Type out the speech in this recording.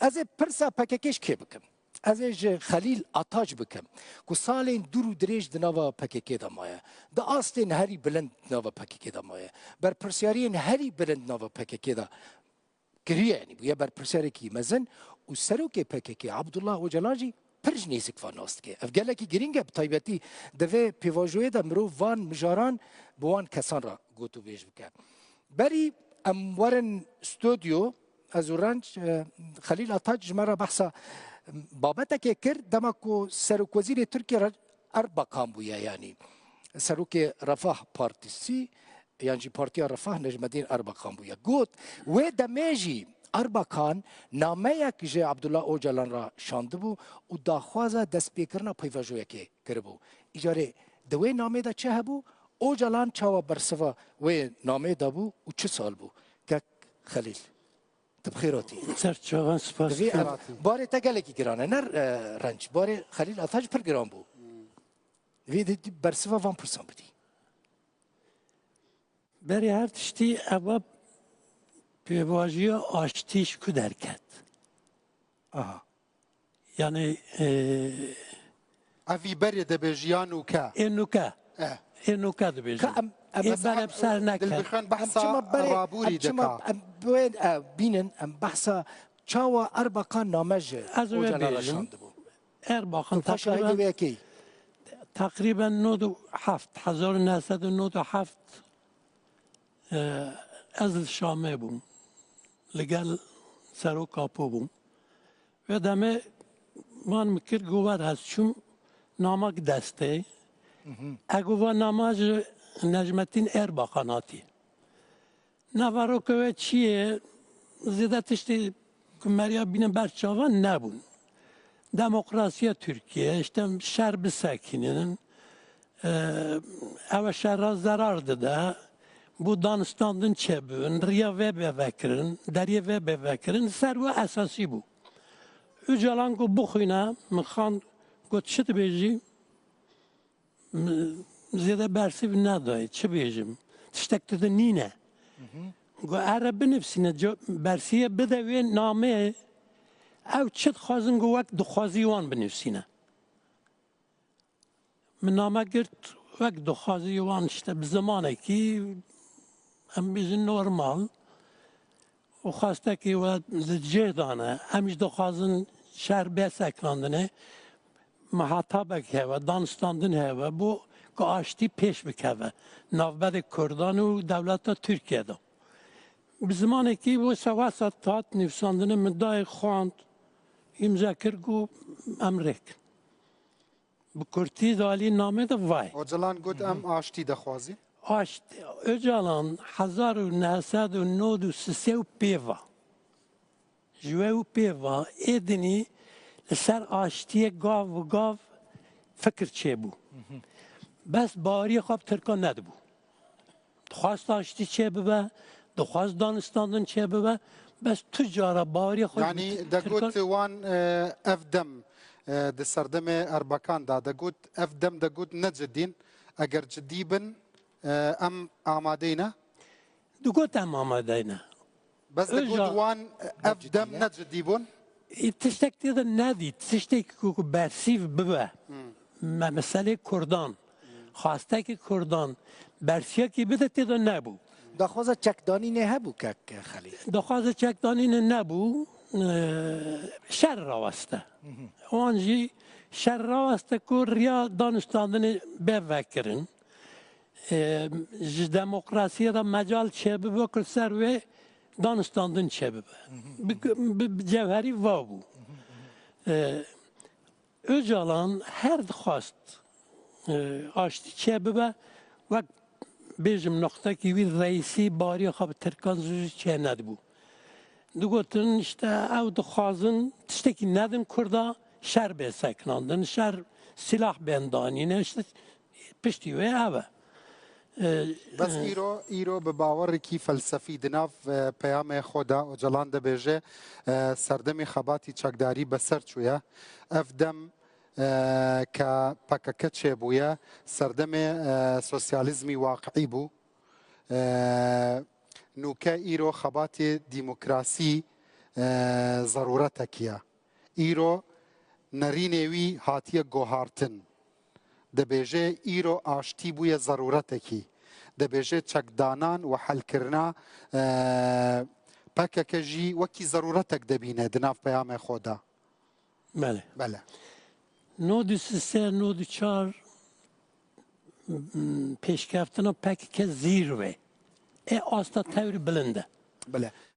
از پرسا پککش کی بکم از خلیل آتاج بکم که سالین دور دریج دنوا پککی دمایه دا آستین هری بلند نوا پککی دمایه بر پرسیارین هری بلند نوا پککی دا گریه یعنی بویا بر پرسیاری کی مزن و سروک پککی عبدالله اوجلان پرج نیزک فاناست که افگله کی گرینگه بطایبتی دوه پیواجوی دا مرو وان مجاران بوان کسان را گوتو بیش بکن بری امورن استودیو از اورنج خلیل آتاج مرا بحثا بابتا که کرد دما کو سروک وزیر ترکیه را اربکان بویا یعنی سروک رفاه پارتیسی یعنی پارتیا رفاه نجمدین اربکان بویا گوت و دمیجی اربکان نامه یک جه عبدالله اوجلان را شانده بو و داخوازه دست بیکرنا پیواجویه که کربو ایجاره دوی نامه دا چه هبو اوجلان چاوا برسوا و نامه دا بو و چه سال بو که خلیل تبخیراتی سرچاوان سپاس باره تگله کی گرانه نر رنج باره خلیل آتاج پر گران بو وی برسوا 1% بدی بری هر تشتی اواب پیواجی آشتیش کو درکت آها یعنی اوی بری دبیجیان و که اینو که دبیجی این بنا بسر نکرد دلبخان بحثا رابوری دکا بینن بحثا چاوا اربکان نامج اوجلان را شانده بو اربکان تقریبا 1997 از شامه بوم لگل سرو کاپو بوم و دمه من مکر گواد هست چون نامک دسته اگو ناماج نجمتین ارباقاناتی نوارو که چیه زیده تشتی کمریا بینن برچاوان نبون دموکراسی ترکیه işte şer sakinin ev şerra zarar da bu Danistan'ın çebün riya ve bevekirin deriye ve bevekirin serve esası bu Öcalan ko bu xuyna mxan ko çit beji ziyade bersiv nadayı çi bejim tiştekte de nine ko Arap nefsine bersiye bedevi name او چت خوازن گو وقت دخوازی وان بنفسینه من نامه گرت وقت دخوازی وان işte بزمانه کی هم بیزن نورمال و خواسته کی و جهدانه همیش دخوازن شهر بیس اکراندنه محتابه که و دانستاندن هوا بو که آشتی پیش بکوه نوبت کردان و دولت ترکیه دا بزمانه کی و سواسط تات نفساندنه مدای خواند imza kirgu emrek. Bu kurti dali name de vay. Öcalan god em aşti de xwazi. Öcalan 1993 peva. Jwe peva edini ser aştiye gav fikir çebu. Bes bari xab Türkan nedbu. Xwast aşti çebe, xwast Danistan'dan çebe. بس تجارة باري خود يعني دقوت وان افدم د سردم اربکان دا قوت افدم دقوت نجدين اگر جديبن ام آمادينا دقوت ام آمادينا بس دقوت وان افدم نجديبون تشتكي هذا النادي تشتكي كوكو برسيف ببا مسألة كردان خاصة كردان برسيا كي بدأت هذا نابو دخوازه چکدانی نه هبو که خلیل دخوازه چکدانی نه نبو شر راوسته وانجی شر راوسته که ریا دانستاندن بفکرن دموکراسی را مجال چه بکر سر و دانستاندن چه جوهری وابو Öcalan her خواست آشتی چه ببه و بیشم نقطه که وی رئیسی باری خواب ترکان زوجی چه ندبو. دوگتن işte او دخوازن تشتکی ندن کرده شر به سکناندن شر silah bendانینه işte پشتی و اوه. بس ایرو به باور کی فلسفی دناف پیام خدا Öcalan ده بیجه سردمی خباتی چکداری بسر چویا افدم که پاککت چه بویا سردم سوسیالیزمی واقعی بو نوکه ایرو خبات دیموکراسی ضرورەتێکیە ئیرۆ نەرینێوی هاتیە گۆهارتن دەبێژێ ئیرۆ ئاشتی بوویە ضرورەتێکی دەبێژێت چەکدانان و حەلکردنا پەکەکە ژی وەکی ضرورەتێک دەبینێ دناو پەیامێ خۆدا بله بەلە نودی سه نودی چار پیشکفتنا پک که زیر وی ای آستا تور بلنده بەلە